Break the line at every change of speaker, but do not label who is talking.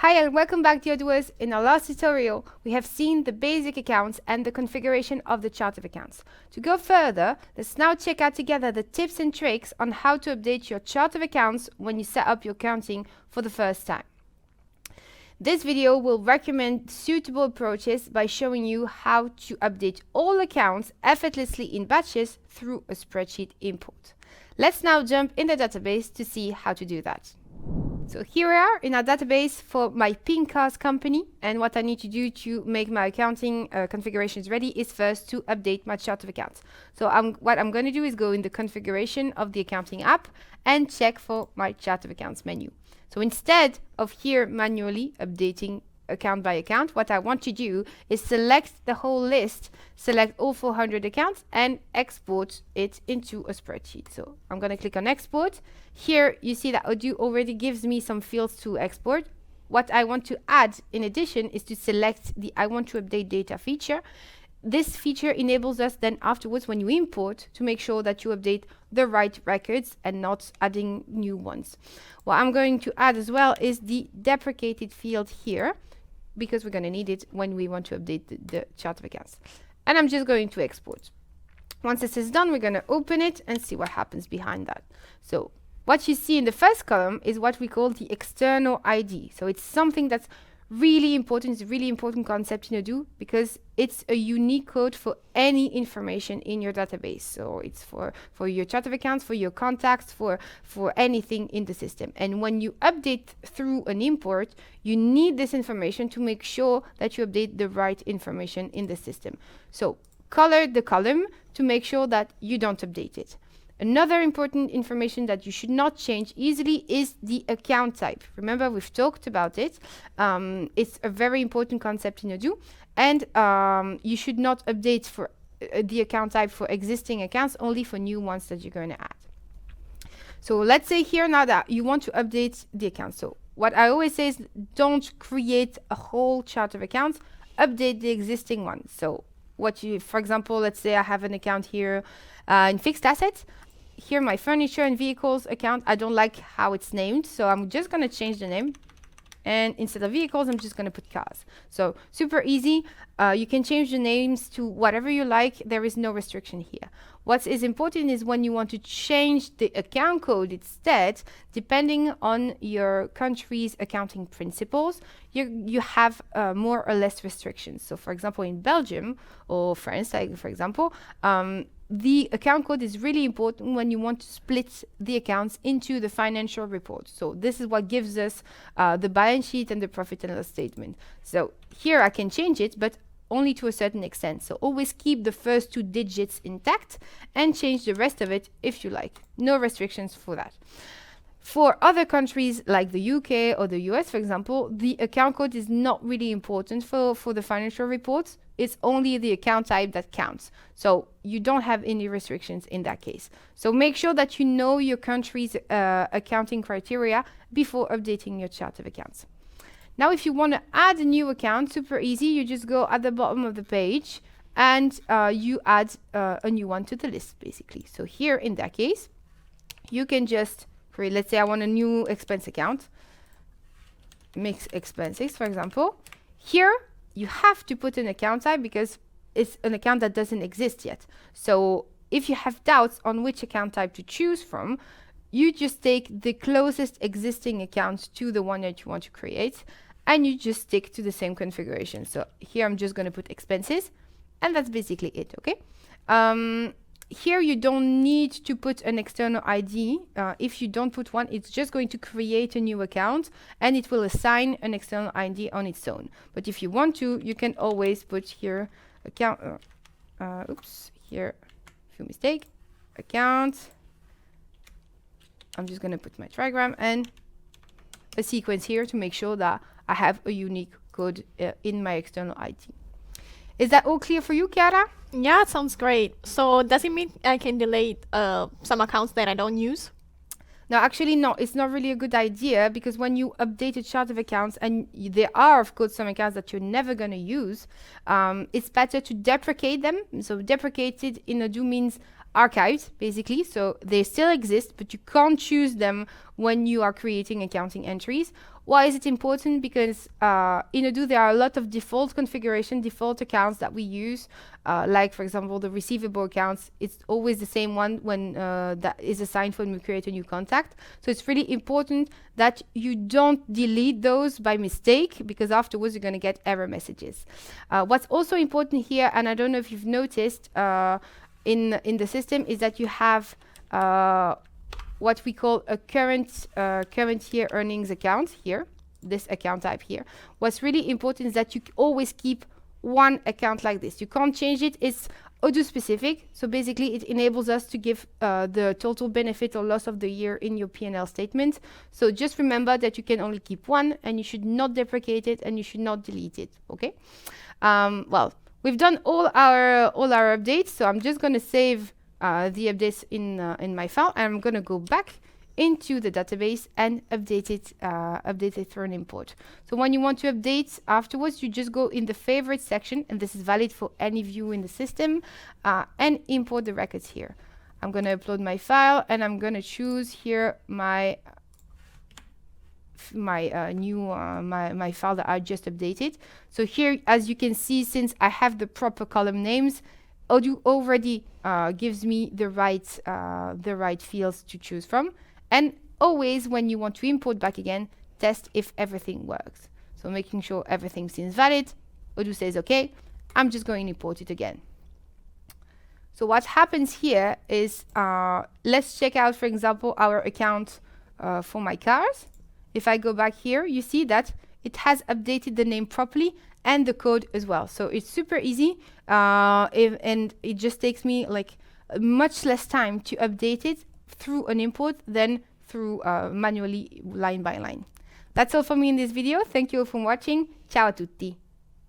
Hi and welcome back, dear doers. In our last tutorial, we have seen the basic accounts and the configuration of the chart of accounts. To go further, let's now check out together the tips and tricks on how to update your chart of accounts when you set up your accounting for the first time. This video will recommend suitable approaches by showing you how to update all accounts effortlessly in batches through a spreadsheet import. Let's now jump in the database to see how to do that. So here we are in our database for my pink cars company, and what I need to do to make my accounting configurations ready is first to update my chart of accounts. So what I'm going to do is go in the configuration of the accounting app and check for my chart of accounts menu. So instead of here manually updating account by account, what I want to do is select the whole list, select all 400 accounts and export it into a spreadsheet. So I'm going to click on export. Here you see that Odoo already gives me some fields to export. What I want to add in addition is to select the I want to update data feature. This feature enables us then afterwards when you import to make sure that you update the right records and not adding new ones. What I'm going to add as well is the deprecated field here, because we're going to need it when we want to update the chart of accounts. And I'm just going to export. Once this is done, we're going to open it and see what happens behind that. So what you see in the first column is what we call the external ID. So it's something that's really important. It's a really important concept in Odoo because it's a unique code for any information in your database. So it's for your chart of accounts, for your contacts, for anything in the system. And when you update through an import, you need this information to make sure that you update the right information in the system. So color the column to make sure that you don't update it. Another important information that you should not change easily is the account type. Remember, we've talked about it. It's a very important concept in Odoo, and you should not update for the account type for existing accounts, only for new ones that you're going to add. So let's say here now that you want to update the account. So what I always say is don't create a whole chart of accounts, update the existing one. So for example, let's say I have an account here in fixed assets. Here, my furniture and vehicles account, I don't like how it's named, so I'm just going to change the name. And instead of vehicles, I'm just going to put cars. So super easy. You can change the names to whatever you like. There is no restriction here. What is important is when you want to change the account code instead, depending on your country's accounting principles, you have more or less restrictions. So for example, in Belgium or France, for example, the account code is really important when you want to split the accounts into the financial report. So this is what gives us the balance sheet and the profit and loss statement. So here I can change it, but only to a certain extent. So always keep the first 2 digits intact and change the rest of it if you like. No restrictions for that. For other countries like the UK or the US, for example, the account code is not really important for the financial reports. It's only the account type that counts. So you don't have any restrictions in that case. So make sure that you know your country's accounting criteria before updating your chart of accounts. Now, if you want to add a new account, super easy. You just go at the bottom of the page and you add a new one to the list, basically. So here, in that case, you can just create, let's say I want a new expense account, mix expenses, for example. Here, you have to put an account type because it's an account that doesn't exist yet. So if you have doubts on which account type to choose from, you just take the closest existing account to the one that you want to create, and you just stick to the same configuration. So here I'm just going to put expenses, and that's basically it, okay? Here you don't need to put an external ID. If you don't put one, it's just going to create a new account and it will assign an external ID on its own. But if you want to, you can always put here account, here, few mistake, account. I'm just going to put my trigram and a sequence here to make sure that I have a unique code in my external ID. Is that all clear for you, Chiara?
Yeah, it sounds great. So does it mean I can delete some accounts that I don't use?
No, actually, no. It's not really a good idea because when you update a chart of accounts, and there are, of course, some accounts that you're never going to use, it's better to deprecate them. So deprecated in Odoo means archived, basically, so they still exist, but you can't choose them when you are creating accounting entries. Why is it important? Because in Odoo, there are a lot of default configuration, default accounts that we use, like, for example, the receivable accounts. It's always the same one when that is assigned when we create a new contact. So it's really important that you don't delete those by mistake, because afterwards you're going to get error messages. What's also important here, and I don't know if you've noticed in the system, is that you have what we call a current year earnings account here, this account type here. What's really important is that you always keep one account like this. You can't change it. It's Odoo specific. So basically it enables us to give the total benefit or loss of the year in your P&L statement. So just remember that you can only keep one, and you should not deprecate it, and you should not delete it. Okay. Well, we've done all our updates. So I'm just going to save the updates in my file, and I'm going to go back into the database and update it through an import. So when you want to update afterwards, you just go in the favorite section, and this is valid for any view in the system, and import the records here. I'm going to upload my file, and I'm going to choose here my file that I just updated. So here, as you can see, since I have the proper column names, Odoo already gives me the right fields to choose from. And always, when you want to import back again, test if everything works. So making sure everything seems valid. Odoo says, okay, I'm just going to import it again. So what happens here is, let's check out, for example, our account for my cars. If I go back here, you see that it has updated the name properly and the code as well. So it's super easy, and it just takes me like much less time to update it through an import than through manually line by line. That's all for me in this video. Thank you all for watching. Ciao a tutti.